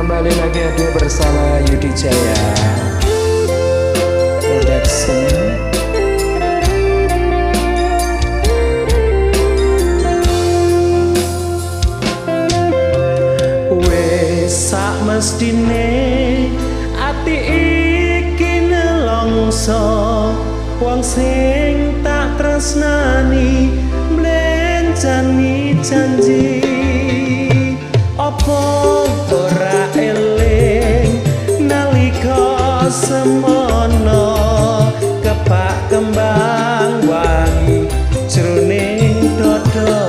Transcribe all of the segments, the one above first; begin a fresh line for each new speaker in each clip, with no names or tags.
Kembali lagi hadir bersama Yudi Jaya Production. Wes sak mestine ati iki nelongso, wong sing tak tresnani mlencani janji. Apa ora eling nalika semono kepak kembang wangi jroning dodo.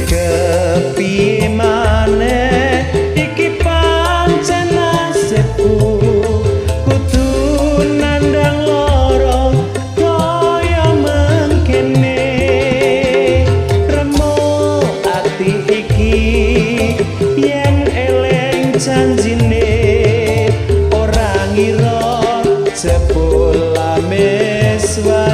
Kepiye maneh iki pancen nasibku, kudu nandang loro kaya mengkene. Yen eleng janjine ora ngira jebul meswa.